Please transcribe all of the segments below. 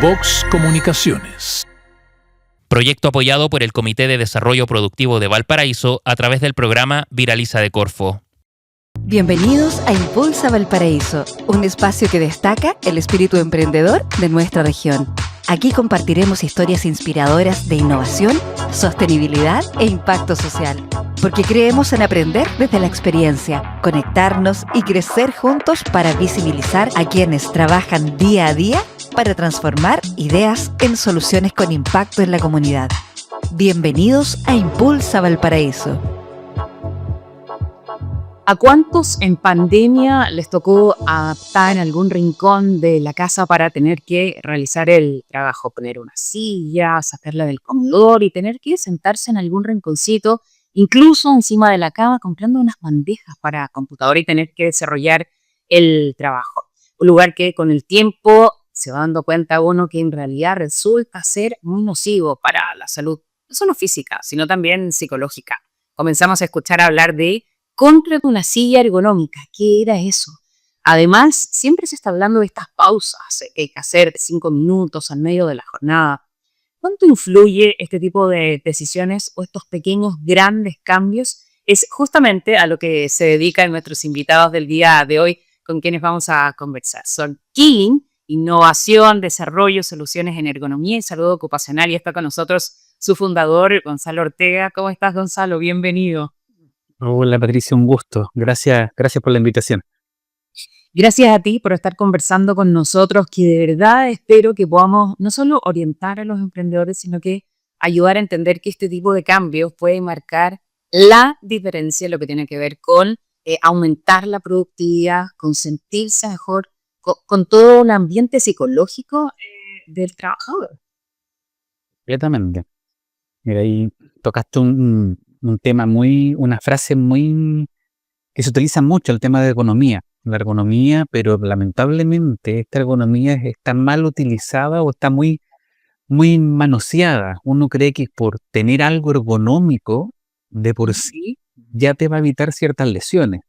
Vox Comunicaciones. Proyecto apoyado por el Comité de Desarrollo Productivo de Valparaíso a través del programa Viraliza de Corfo. Bienvenidos a Impulsa Valparaíso, un espacio que destaca el espíritu emprendedor de nuestra región. Aquí compartiremos historias inspiradoras de innovación, sostenibilidad e impacto social. Porque creemos en aprender desde la experiencia, conectarnos y crecer juntos para visibilizar a quienes trabajan día a día para transformar ideas en soluciones con impacto en la comunidad. Bienvenidos a Impulsa Valparaíso. ¿A cuántos en pandemia les tocó adaptar en algún rincón de la casa para tener que realizar el trabajo? Poner una silla, sacarla del comedor y tener que sentarse en algún rinconcito, incluso encima de la cama, comprando unas bandejas para computadora y tener que desarrollar el trabajo. Un lugar que con el tiempo se va dando cuenta uno que en realidad resulta ser muy nocivo para la salud, no solo física, sino también psicológica. Comenzamos a escuchar hablar de cómprate una silla ergonómica. ¿Qué era eso? Además, siempre se está hablando de estas pausas que hay que hacer de 5 minutos al medio de la jornada. ¿Cuánto influye este tipo de decisiones o estos pequeños, grandes cambios? Es justamente a lo que se dedican nuestros invitados del día de hoy, con quienes vamos a conversar. Son Killing, Innovación, Desarrollo, Soluciones en Ergonomía y Salud Ocupacional. Y está con nosotros su fundador, Gonzalo Ortega. ¿Cómo estás, Gonzalo? Bienvenido. Hola Patricia, un gusto. Gracias por la invitación. Gracias a ti por estar conversando con nosotros, que de verdad espero que podamos no solo orientar a los emprendedores, sino que ayudar a entender que este tipo de cambios puede marcar la diferencia en lo que tiene que ver con aumentar la productividad, con sentirse mejor, con todo el ambiente psicológico del trabajador. Completamente. Mira, ahí tocaste un tema una frase muy que se utiliza mucho, el tema de ergonomía. La ergonomía, pero lamentablemente esta ergonomía está mal utilizada o está muy manoseada. Uno cree que por tener algo ergonómico de por sí ya te va a evitar ciertas lesiones.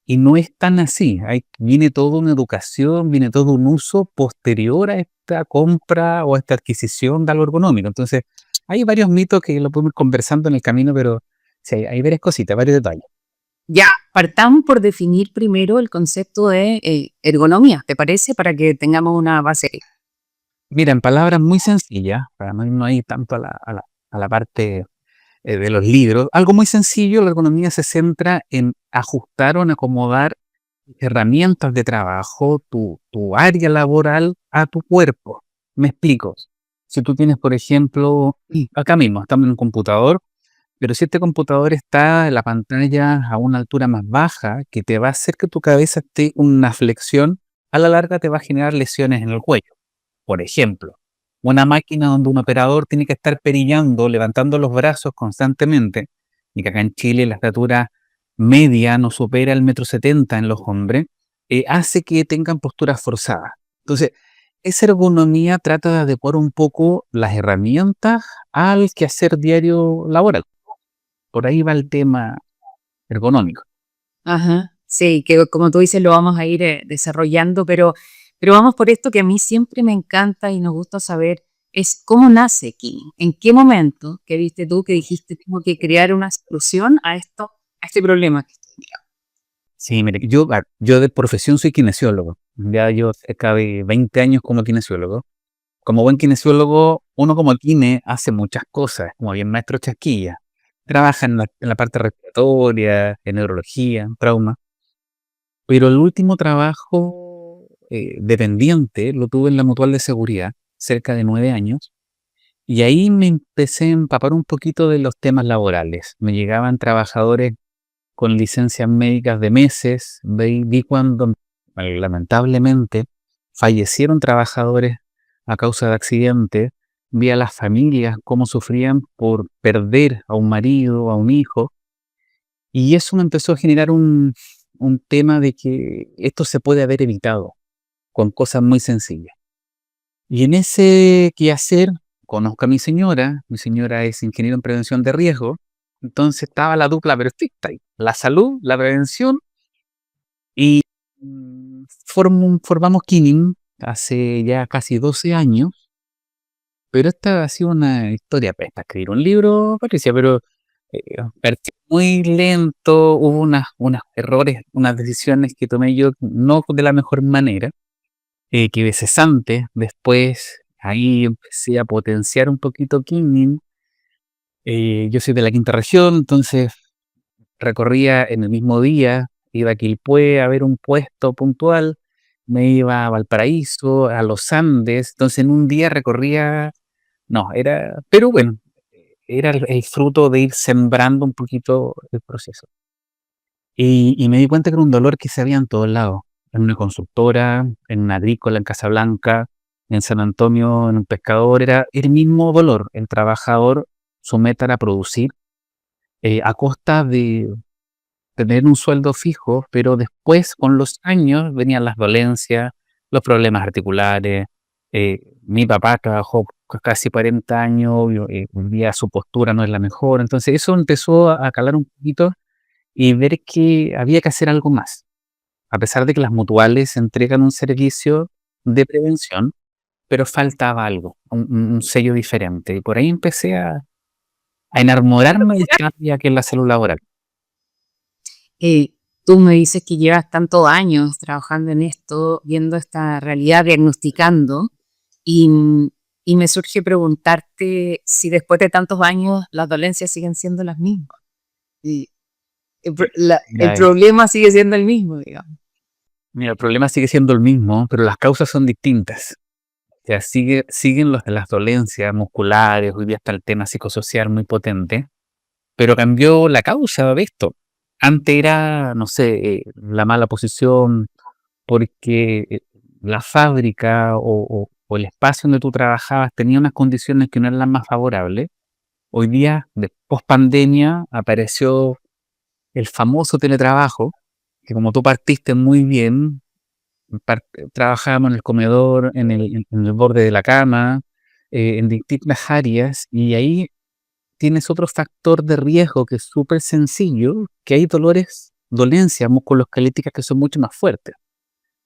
Y no es tan así. Viene toda una educación, viene todo un uso posterior a esta compra o a esta adquisición de algo ergonómico. Entonces, hay varios mitos que lo podemos ir conversando en el camino, pero sí, hay varias cositas, varios detalles. Ya, partamos por definir primero el concepto de ergonomía, ¿te parece? Para que tengamos una base. Mira, en palabras muy sencillas, para no ir tanto a la parte de los libros, algo muy sencillo, la ergonomía se centra en ajustar o en acomodar herramientas de trabajo, tu área laboral a tu cuerpo. Me explico. Si tú tienes, por ejemplo, acá mismo, estamos en un computador, pero si este computador está en la pantalla a una altura más baja, que te va a hacer que tu cabeza esté una flexión, a la larga te va a generar lesiones en el cuello. Por ejemplo, una máquina donde un operador tiene que estar perillando, levantando los brazos constantemente, y que acá en Chile la estatura media no supera el 1,70 m en los hombres, hace que tengan posturas forzadas. Entonces, esa ergonomía trata de adecuar un poco las herramientas al quehacer diario laboral. Por ahí va el tema ergonómico. Ajá, sí, que como tú dices lo vamos a ir desarrollando, pero vamos por esto que a mí siempre me encanta y nos gusta saber, es cómo nace Killing. ¿En qué momento que viste tú que dijiste tengo que crear una solución a este problema que estoy viendo? Sí, mire, yo de profesión soy kinesiólogo. Ya yo cerca de 20 años como kinesiólogo. Como buen kinesiólogo, uno como kine hace muchas cosas, como bien maestro chasquilla. Trabaja en la parte respiratoria, en neurología, en trauma. Pero el último trabajo dependiente lo tuve en la Mutual de Seguridad, cerca de 9 años. Y ahí me empecé a empapar un poquito de los temas laborales. Me llegaban trabajadores con licencias médicas de meses. Vi cuando, lamentablemente, fallecieron trabajadores a causa de accidentes. Vi a las familias cómo sufrían por perder a un marido, a un hijo. Y eso me empezó a generar un tema de que esto se puede haber evitado con cosas muy sencillas. Y en ese quehacer conozco a mi señora es ingeniero en prevención de riesgo, entonces estaba la dupla perfecta ahí, la salud, la prevención, y formamos Killing hace ya casi 12 años, Pero esta ha sido una historia para escribir un libro, Patricia, pero partí muy lento, hubo unos errores, unas decisiones que tomé yo no de la mejor manera, quedé cesante, después ahí empecé a potenciar un poquito Kinnin. Yo soy de la quinta región, entonces recorría en el mismo día, iba a Quilpué a ver un puesto puntual, me iba a Valparaíso, a los Andes, entonces en un día recorría, no, pero bueno, era el fruto de ir sembrando un poquito el proceso. Y me di cuenta que era un dolor que se veía en todos lados, en una constructora, en una agrícola, en Casablanca, en San Antonio, en un pescador, era el mismo dolor. El trabajador, su meta era producir a costa de tener un sueldo fijo, pero después, con los años, venían las dolencias, los problemas articulares. Mi papá trabajó casi 40 años, y un día su postura no es la mejor, entonces eso empezó a calar un poquito y ver que había que hacer algo más. A pesar de que las mutuales entregan un servicio de prevención, pero faltaba algo, un sello diferente. Y por ahí empecé a enamorarme de esta área que es la salud laboral. Tú me dices que llevas tantos años trabajando en esto, viendo esta realidad, diagnosticando, y, y me surge preguntarte si después de tantos años las dolencias siguen siendo las mismas. Y el Mira, problema sigue siendo el mismo, digamos. Mira, el problema sigue siendo el mismo, pero las causas son distintas. O sea, siguen las dolencias musculares, hoy día está el tema psicosocial muy potente, pero cambió la causa de esto. Antes era, no sé, la mala posición, porque la fábrica o el espacio donde tú trabajabas tenía unas condiciones que no eran las más favorables. Hoy día, de post pandemia, apareció el famoso teletrabajo, que como tú partiste muy bien, trabajábamos en el comedor, en el borde de la cama, en distintas áreas, y ahí tienes otro factor de riesgo que es súper sencillo, que hay dolencias musculoesqueléticas que son mucho más fuertes.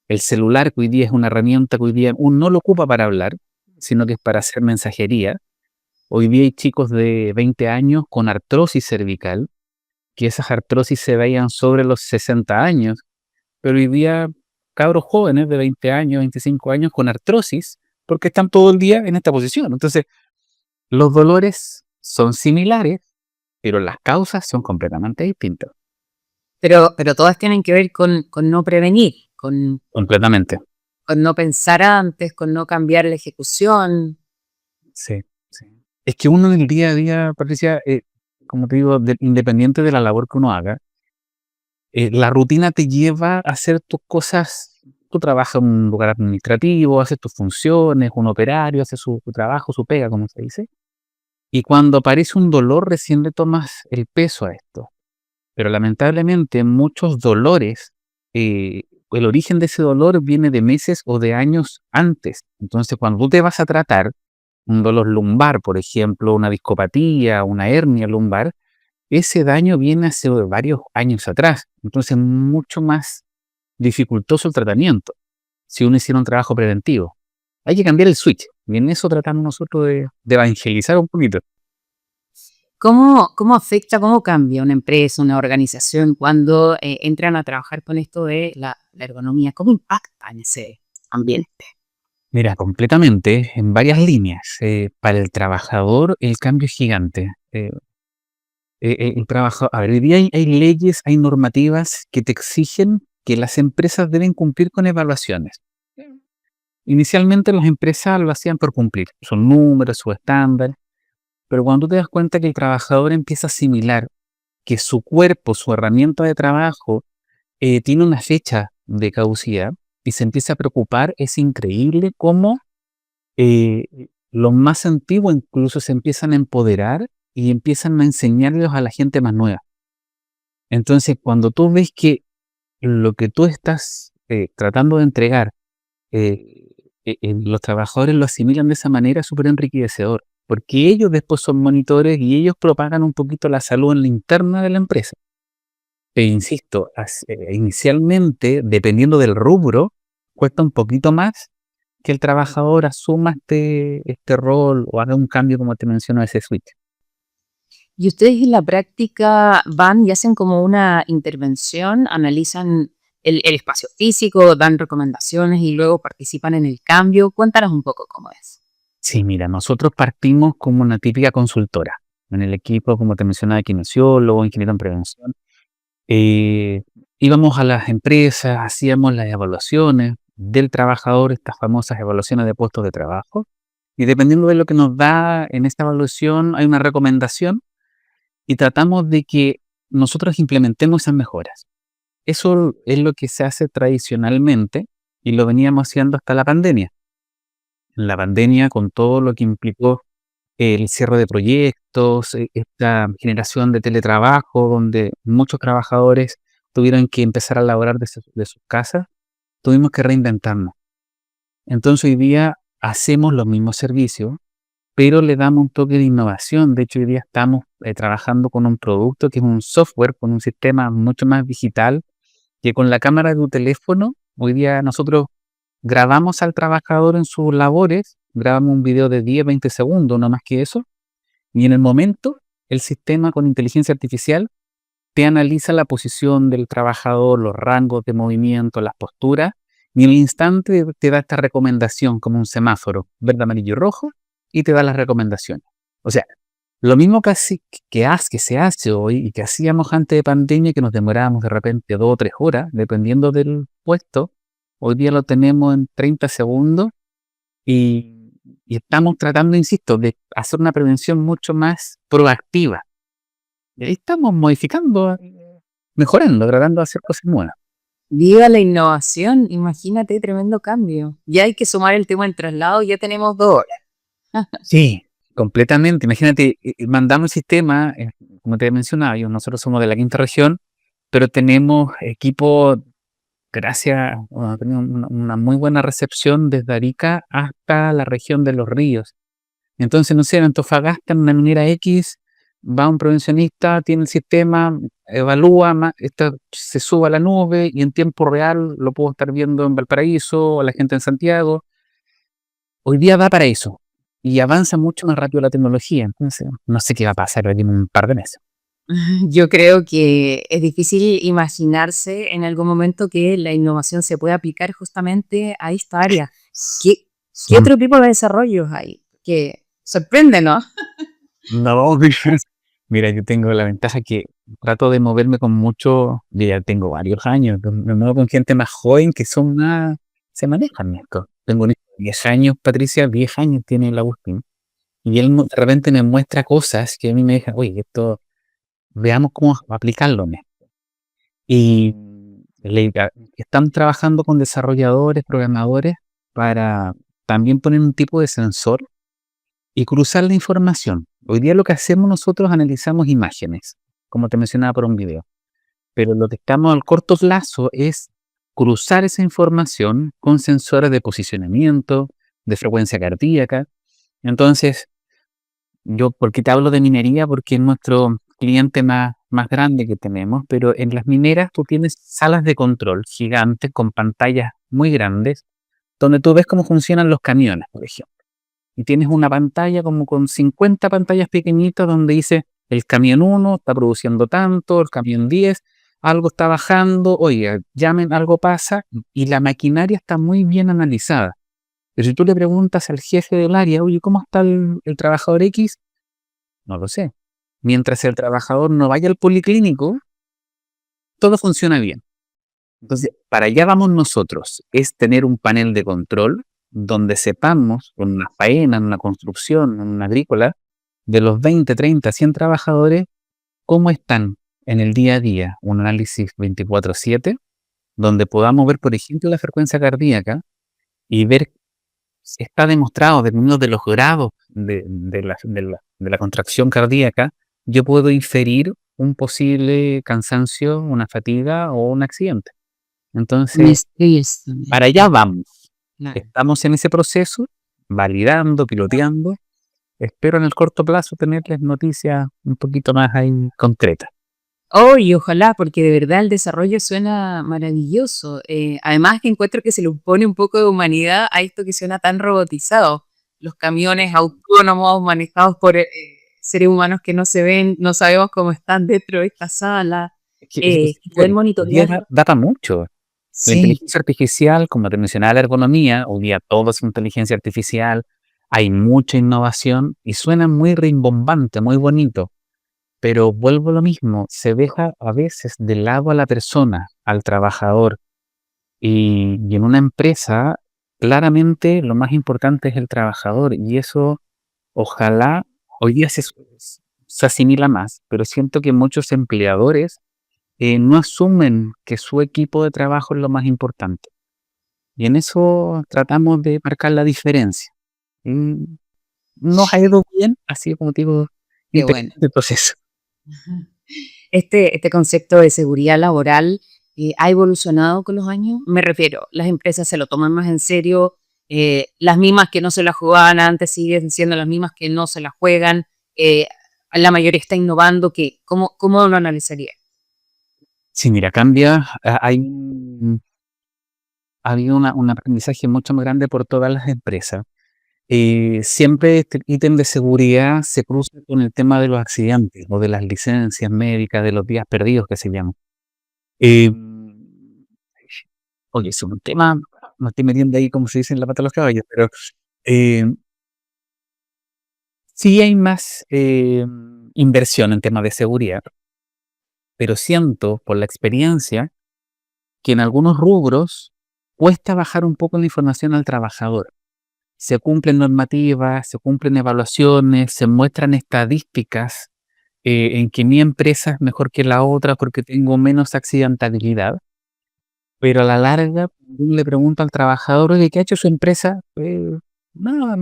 El celular, que hoy día es una herramienta que hoy día uno no lo ocupa para hablar, sino que es para hacer mensajería. Hoy día hay chicos de 20 años con artrosis cervical, que esas artrosis se veían sobre los 60 años, pero hoy día cabros jóvenes de 20 años, 25 años con artrosis, porque están todo el día en esta posición. Entonces, los dolores son similares, pero las causas son completamente distintas. Pero todas tienen que ver con no prevenir, Completamente. con no pensar antes, con no cambiar la ejecución. Sí, sí. Es que uno en el día a día, Patricia, como te digo, independiente de la labor que uno haga, la rutina te lleva a hacer tus cosas. Tú trabajas en un lugar administrativo, haces tus funciones, un operario hace su trabajo, su pega, como se dice. Y cuando aparece un dolor, recién le tomas el peso a esto. Pero lamentablemente muchos dolores, el origen de ese dolor viene de meses o de años antes. Entonces, cuando tú te vas a tratar un dolor lumbar, por ejemplo, una discopatía, una hernia lumbar, ese daño viene hace varios años atrás. Entonces, mucho más dificultoso el tratamiento si uno hiciera un trabajo preventivo. Hay que cambiar el switch. Y en eso tratamos nosotros de evangelizar un poquito. ¿Cómo afecta, cómo cambia una empresa, una organización cuando entran a trabajar con esto de la ergonomía? ¿Cómo impacta en ese ambiente? Mira, completamente, en varias líneas. Para el trabajador, el cambio es gigante. A ver, hoy día hay leyes, hay normativas que te exigen que las empresas deben cumplir con evaluaciones. Inicialmente las empresas lo hacían por cumplir, son números, su estándar, pero cuando tú te das cuenta que el trabajador empieza a asimilar que su cuerpo, su herramienta de trabajo, tiene una fecha de caducidad y se empieza a preocupar, es increíble cómo eh, los más antiguos incluso se empiezan a empoderar y empiezan a enseñarlos a la gente más nueva. Entonces, cuando tú ves que lo que tú estás tratando de entregar, los trabajadores lo asimilan de esa manera, es súper enriquecedor, porque ellos después son monitores y ellos propagan un poquito la salud en la interna de la empresa. E insisto, inicialmente, dependiendo del rubro, cuesta un poquito más, que el trabajador asuma este rol o haga un cambio, como te menciono, ese switch. Y ustedes en la práctica van y hacen como una intervención, analizan el espacio físico, dan recomendaciones y luego participan en el cambio. Cuéntanos un poco cómo es. Sí, mira, nosotros partimos como una típica consultora. En el equipo, como te mencionaba, kinesiólogo, ingeniero en prevención. Eh, Íbamos a las empresas, hacíamos las evaluaciones del trabajador, estas famosas evaluaciones de puestos de trabajo. Y dependiendo de lo que nos da en esta evaluación, hay una recomendación y tratamos de que nosotros implementemos esas mejoras. Eso es lo que se hace tradicionalmente y lo veníamos haciendo hasta la pandemia. La pandemia, con todo lo que implicó el cierre de proyectos, esta generación de teletrabajo, donde muchos trabajadores tuvieron que empezar a laborar de sus casas, tuvimos que reinventarnos. Entonces hoy día hacemos los mismos servicios, pero le damos un toque de innovación. De hecho, hoy día estamos trabajando con un producto que es un software, con un sistema mucho más digital, que con la cámara de tu teléfono, hoy día nosotros grabamos al trabajador en sus labores, grabamos un video de 10, 20 segundos, no más que eso, y en el momento el sistema con inteligencia artificial te analiza la posición del trabajador, los rangos de movimiento, las posturas, y en el instante te da esta recomendación como un semáforo, verde, amarillo y rojo, y te da las recomendaciones. O sea, lo mismo que se hace hoy y que hacíamos antes de pandemia, que nos demorábamos de repente 2 o 3 horas, dependiendo del puesto, hoy día lo tenemos en 30 segundos y estamos tratando, insisto, de hacer una prevención mucho más proactiva. Y ahí estamos modificando, mejorando, tratando de hacer cosas nuevas. Viva la innovación, imagínate, tremendo cambio. Ya hay que sumar el tema del traslado, ya tenemos 2 horas. Sí, completamente. Imagínate, mandamos el sistema, como te mencionaba, nosotros somos de la quinta región, pero tenemos equipo, gracias, tenemos una muy buena recepción desde Arica hasta la región de Los Ríos. Entonces, no sé, en Antofagasta, en una minera X, va un prevencionista, tiene el sistema, evalúa, esto se sube a la nube y en tiempo real lo puedo estar viendo en Valparaíso, o la gente en Santiago. Hoy día da para eso y avanza mucho más rápido la tecnología. Entonces, no sé qué va a pasar aquí en un par de meses. Yo creo que es difícil imaginarse en algún momento que la innovación se pueda aplicar justamente a esta área. ¿Qué otro tipo de desarrollos hay? Que sorprende, ¿no? No, mira, yo tengo la ventaja que trato de moverme con mucho, yo ya tengo varios años, me muevo con gente más joven que son más, se manejan esto. Tengo un hijo de 10 años, Patricia, 10 años tiene el Agustín, y él de repente me muestra cosas que a mí me dejan, oye, esto, veamos cómo aplicarlo en esto. Y están trabajando con desarrolladores, programadores, para también poner un tipo de sensor y cruzar la información. Hoy día lo que hacemos nosotros, analizamos imágenes, como te mencionaba por un video, pero lo que estamos al corto plazo es cruzar esa información con sensores de posicionamiento, de frecuencia cardíaca. Entonces, ¿por qué te hablo de minería? Porque es nuestro cliente más grande que tenemos, pero en las mineras tú tienes salas de control gigantes con pantallas muy grandes, donde tú ves cómo funcionan los camiones, por ejemplo. Y tienes una pantalla como con 50 pantallas pequeñitas donde dice el camión 1 está produciendo tanto, el camión 10, algo está bajando, oiga, llamen, algo pasa, y la maquinaria está muy bien analizada. Pero si tú le preguntas al jefe del área, oye, ¿cómo está el trabajador X? No lo sé. Mientras el trabajador no vaya al policlínico, todo funciona bien. Entonces, para allá vamos nosotros, es tener un panel de control donde sepamos, con una faena, en una construcción, en una agrícola, de los 20, 30, 100 trabajadores, cómo están en el día a día. Un análisis 24/7, donde podamos ver, por ejemplo, la frecuencia cardíaca y ver si está demostrado, dependiendo de los grados de la contracción cardíaca, yo puedo inferir un posible cansancio, una fatiga o un accidente. Entonces, para allá vamos. Estamos en ese proceso, validando, piloteando. Espero en el corto plazo tenerles noticias un poquito más ahí concretas. Oh, y ojalá, porque de verdad el desarrollo suena maravilloso. Además que encuentro que se le pone un poco de humanidad a esto que suena tan robotizado. Los camiones autónomos manejados por seres humanos que no se ven, no sabemos cómo están dentro de esta sala, Es que y poder hoy día monitorearlo. da para mucho. La Sí, inteligencia artificial, como te mencionaba, la ergonomía, hoy día todo es inteligencia artificial, hay mucha innovación y suena muy rimbombante, muy bonito, pero vuelvo a lo mismo, se deja a veces de lado a la persona, al trabajador, y en una empresa, claramente lo más importante es el trabajador, y eso ojalá hoy día se asimila más, pero siento que muchos empleadores no asumen que su equipo de trabajo es lo más importante. Y en eso tratamos de marcar la diferencia. Mm, Nos ha ido bien, así como te digo, qué bueno. interesante el proceso. Este concepto de seguridad laboral ha evolucionado con los años. Me refiero, las empresas se lo toman más en serio, las mismas que no se la jugaban antes siguen siendo las mismas que no se la juegan, eh, la mayoría está innovando, ¿cómo lo analizaría? Sí, mira, cambia. Ha habido un aprendizaje mucho más grande por todas las empresas. Siempre este ítem de seguridad se cruza con el tema de los accidentes o de las licencias médicas, de los días perdidos que se llaman. Eh, Oye, es un tema, no estoy metiendo ahí como se dice en la pata de los caballos, pero eh, sí hay más inversión en temas de seguridad, pero siento por la experiencia que en algunos rubros cuesta bajar un poco la información al trabajador. Se cumplen normativas, se cumplen evaluaciones, se muestran estadísticas en que mi empresa es mejor que la otra porque tengo menos accidentabilidad, pero a la larga uno le pregunto al trabajador: "Oye, ¿qué ha hecho su empresa?". Nada,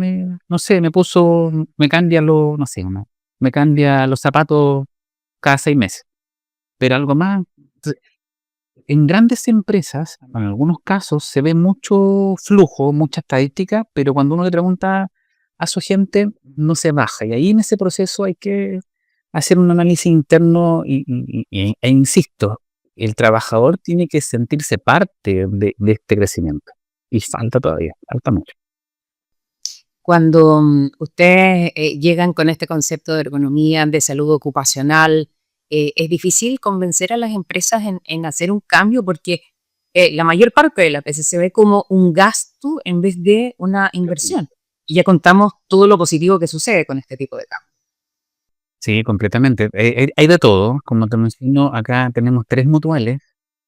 no sé, me cambia no sé, me cambia los zapatos cada 6 meses, pero algo más. Entonces, en grandes empresas, en algunos casos, se ve mucho flujo, mucha estadística, pero cuando uno le pregunta a su gente, no se baja. Y ahí en ese proceso hay que hacer un análisis interno e insisto, el trabajador tiene que sentirse parte de este crecimiento. Y falta todavía, falta mucho. Cuando ustedes llegan con este concepto de ergonomía, de salud ocupacional, es difícil convencer a las empresas en hacer un cambio porque la mayor parte de las veces se ve como un gasto en vez de una inversión. Y ya contamos todo lo positivo que sucede con este tipo de cambio. Sí, completamente. Hay de todo. Como te menciono, acá tenemos 3 mutuales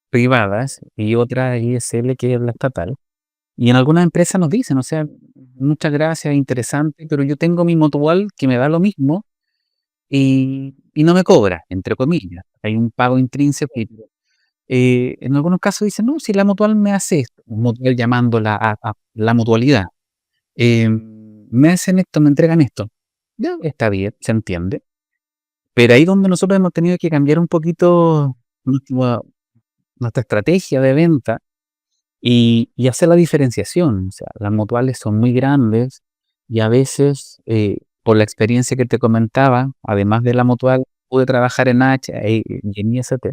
privadas y otra ISL que es la estatal. Y en algunas empresas nos dicen, o sea, muchas gracias, interesante, pero yo tengo mi mutual que me da lo mismo y no me cobra, entre comillas. Hay un pago intrínseco. En algunos casos dicen, no, si la mutual me hace esto, un mutual llamándola a la mutualidad, me hacen esto, me entregan esto. Ya, está bien, se entiende. Pero ahí donde nosotros hemos tenido que cambiar un poquito nuestra, nuestra estrategia de venta y hacer la diferenciación. O sea, las mutuales son muy grandes y a veces, por la experiencia que te comentaba, además de la mutual, pude trabajar en H y en IST,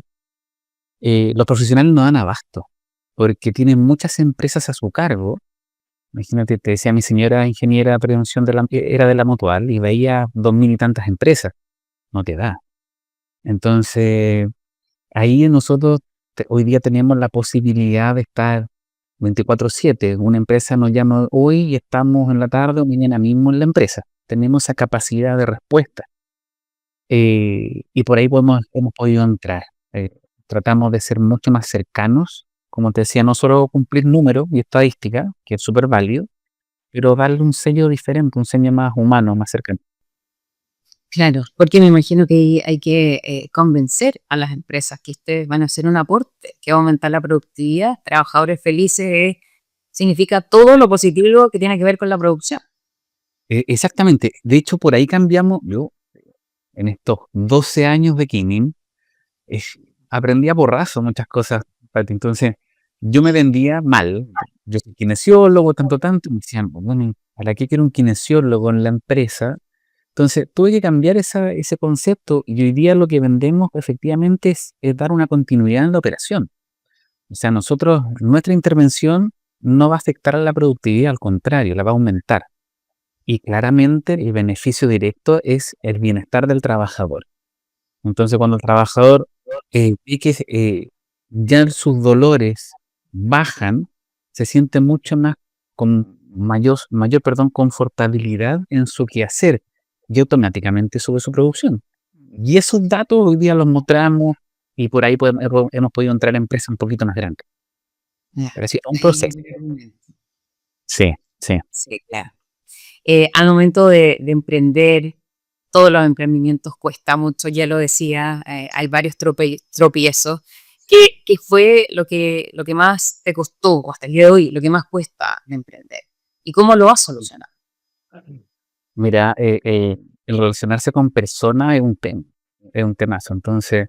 los profesionales no dan abasto porque tienen muchas empresas a su cargo. Imagínate, te decía, mi señora ingeniera de prevención era de la mutual y veía 2000 y tantas empresas. No te da. Entonces, ahí nosotros hoy día tenemos la posibilidad de estar 24/7. Una empresa nos llama hoy y estamos en la tarde o mañana mismo en la empresa. Tenemos esa capacidad de respuesta y por ahí hemos podido entrar. Eh, Tratamos de ser mucho más cercanos, como te decía, no solo cumplir números y estadística, que es súper válido, pero darle un sello diferente, un sello más humano, más cercano. Claro, porque me imagino que ahí hay que convencer a las empresas que ustedes van a hacer un aporte, que va a aumentar la productividad, trabajadores felices, significa todo lo positivo que tiene que ver con la producción. Exactamente. De hecho, por ahí cambiamos. Yo, en estos 12 años de Kinning, eh, aprendí a porrazo muchas cosas, Pati. Entonces, yo me vendía mal. Yo soy kinesiólogo, tanto, tanto. Y me decían, bueno, ¿para qué quiero un kinesiólogo en la empresa? Entonces, tuve que cambiar ese concepto y hoy día lo que vendemos efectivamente es dar una continuidad en la operación. O sea, nuestra intervención no va a afectar a la productividad, al contrario, la va a aumentar. Y claramente el beneficio directo es el bienestar del trabajador. Entonces, cuando el trabajador ve que ya sus dolores bajan, se siente mucho más con mayor confortabilidad en su quehacer y automáticamente sube su producción. Y esos datos hoy día los mostramos y por ahí hemos podido entrar a empresas un poquito más grandes. Ya. Pero sí, es un proceso. Sí, sí. Sí, claro. Al momento de emprender, todos los emprendimientos cuesta mucho, ya lo decía, hay varios tropiezos. ¿Qué fue lo que más te costó, o hasta el día de hoy, lo que más cuesta de emprender? ¿Y cómo lo has solucionado? Mira, el relacionarse con personas es un temazo. Entonces,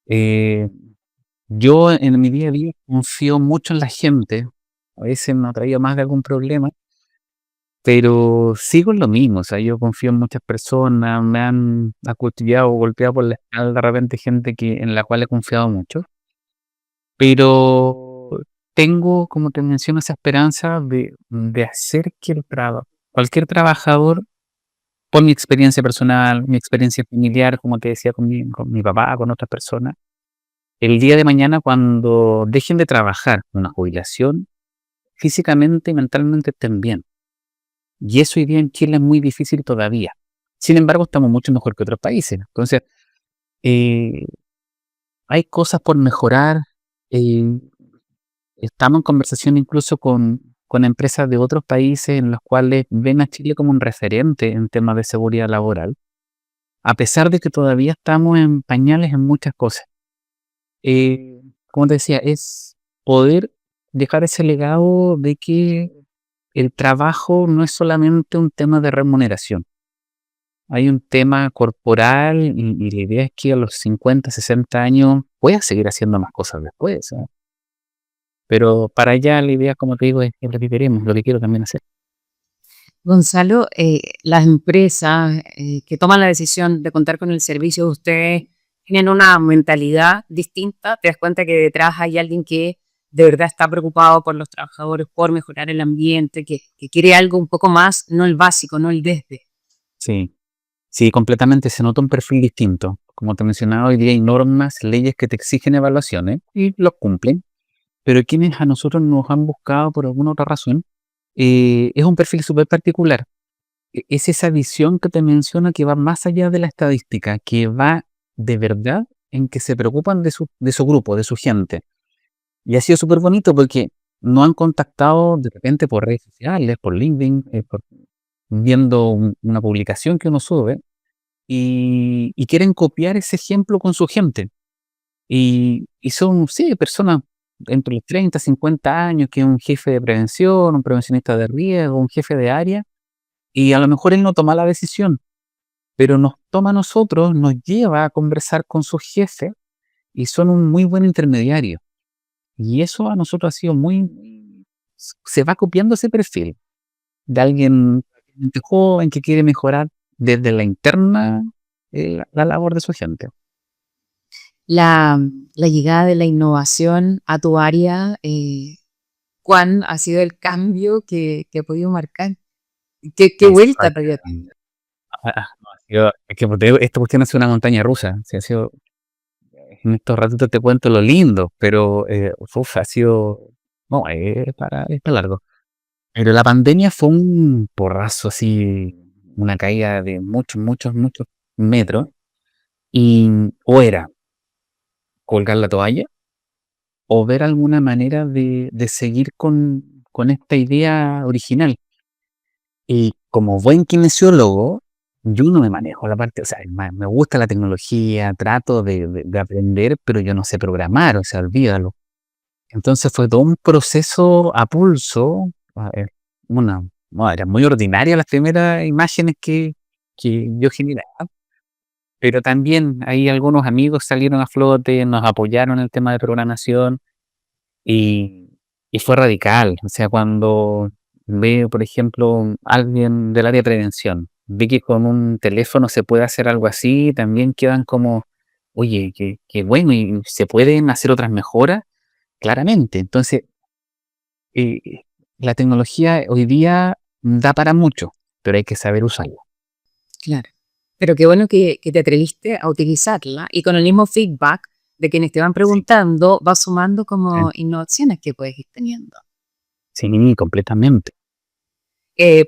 eh, yo en mi día a día confío mucho en la gente. A veces me ha traído más de algún problema, pero sigo en lo mismo. O sea, yo confío en muchas personas, me han acuchillado o golpeado por la espalda de repente gente en la cual he confiado mucho. Pero tengo, como te menciono, esa esperanza de hacer que cualquier trabajador, por mi experiencia personal, mi experiencia familiar, como te decía, con mi papá, con otras personas, el día de mañana cuando dejen de trabajar con una jubilación, físicamente y mentalmente estén bien. Y eso hoy día en Chile es muy difícil todavía. Sin embargo, estamos mucho mejor que otros países. Entonces, eh, hay cosas por mejorar. eh, Estamos en conversación incluso con empresas de otros países en los cuales ven a Chile como un referente en temas de seguridad laboral, a pesar de que todavía estamos en pañales en muchas cosas. Como te decía, es poder dejar ese legado de que el trabajo no es solamente un tema de remuneración. Hay un tema corporal y la idea es que a los 50, 60 años puedas seguir haciendo más cosas después, ¿no? Pero para allá la idea, como te digo, es lo que queremos, lo que quiero también hacer. Gonzalo, las empresas que toman la decisión de contar con el servicio de ustedes tienen una mentalidad distinta. Te das cuenta que detrás hay alguien que de verdad está preocupado por los trabajadores, por mejorar el ambiente, que quiere algo un poco más, no el básico, no el desde. Sí, sí, completamente se nota un perfil distinto. Como te mencionaba, hoy día hay normas, leyes que te exigen evaluaciones y los cumplen, pero quienes a nosotros nos han buscado por alguna otra razón, es un perfil súper particular. Es esa visión que te menciono que va más allá de la estadística, que va de verdad en que se preocupan de su grupo, de su gente. Y ha sido súper bonito porque nos han contactado de repente por redes sociales, por LinkedIn, viendo una publicación que uno sube y quieren copiar ese ejemplo con su gente. Y son, sí, personas entre los 30, 50 años, que es un jefe de prevención, un prevencionista de riesgo, un jefe de área, y a lo mejor él no toma la decisión, pero nos toma a nosotros, nos lleva a conversar con su jefe y son un muy buen intermediario. Y eso a nosotros ha sido se va copiando ese perfil de alguien relativamente joven que quiere mejorar desde la interna la labor de su gente. La llegada de la innovación a tu área, ¿cuál ha sido el cambio que ha podido marcar? ¿Qué vuelta te dio? No, es que como te digo, esta cuestión ha sido una montaña rusa. Sí, en estos ratitos te cuento lo lindo, pero ha sido, no, es para largo. Pero la pandemia fue un porrazo así, una caída de muchos, muchos, muchos metros. Y o era colgar la toalla o ver alguna manera de seguir con esta idea original. Y como buen kinesiólogo, yo no me manejo la parte, o sea, me gusta la tecnología, trato de aprender, pero yo no sé programar, o sea, olvídalo. Entonces fue todo un proceso a pulso. No, eran muy ordinarias las primeras imágenes que yo generaba, pero también ahí algunos amigos salieron a flote, nos apoyaron en el tema de programación y, y fue radical. O sea, cuando veo, por ejemplo, alguien del área de prevención, vi que con un teléfono se puede hacer algo así, también quedan como, oye, qué bueno, y se pueden hacer otras mejoras, claramente. Entonces, eh, la tecnología hoy día da para mucho, pero hay que saber usarla. Claro. Pero qué bueno que te atreviste a utilizarla y con el mismo feedback de quienes te van preguntando, vas sumando como innovaciones que puedes ir teniendo. Sí, completamente.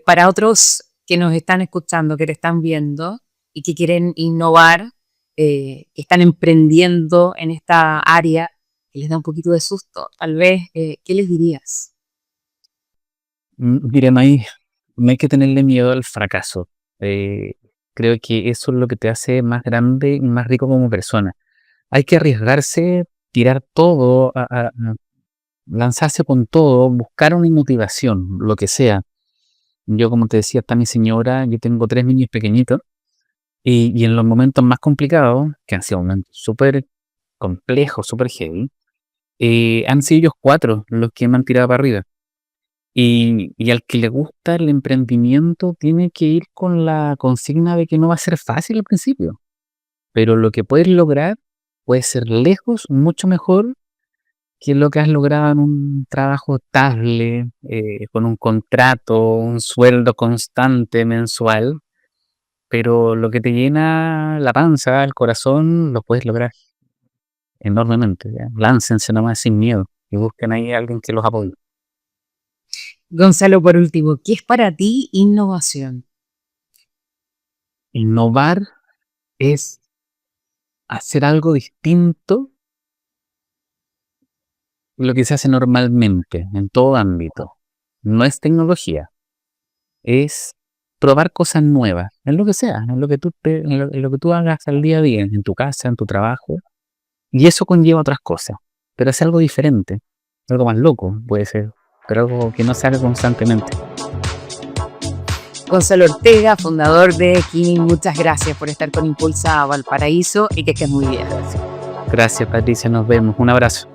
Para otros que nos están escuchando, que te están viendo y que quieren innovar, que están emprendiendo en esta área, que les da un poquito de susto, tal vez, ¿qué les dirías? Mira, no hay que tenerle miedo al fracaso. Creo que eso es lo que te hace más grande y más rico como persona. Hay que arriesgarse, tirar todo, lanzarse con todo, buscar una motivación, lo que sea. Yo, como te decía, está mi señora, yo tengo 3 niños pequeñitos, y en los momentos más complicados, que han sido momentos súper complejos, súper heavy, han sido ellos 4 los que me han tirado para arriba. Y al que le gusta el emprendimiento tiene que ir con la consigna de que no va a ser fácil al principio, pero lo que puedes lograr puede ser lejos mucho mejor que lo que has logrado en un trabajo estable, con un contrato, un sueldo constante mensual, pero lo que te llena la panza, el corazón, lo puedes lograr enormemente. ¿Ya? Láncense nomás sin miedo y busquen ahí a alguien que los apoye. Gonzalo, por último, ¿qué es para ti innovación? Innovar es hacer algo distinto de lo que se hace normalmente en todo ámbito. No es tecnología, es probar cosas nuevas, en lo que sea, en lo que tú hagas al día a día, en tu casa, en tu trabajo, y eso conlleva otras cosas, pero es algo diferente, algo más loco puede ser, pero algo que no se haga constantemente. Gonzalo Ortega, fundador de Kini, muchas gracias por estar con Impulsa Valparaíso y que estés muy bien. Gracias, Patricia, nos vemos, un abrazo.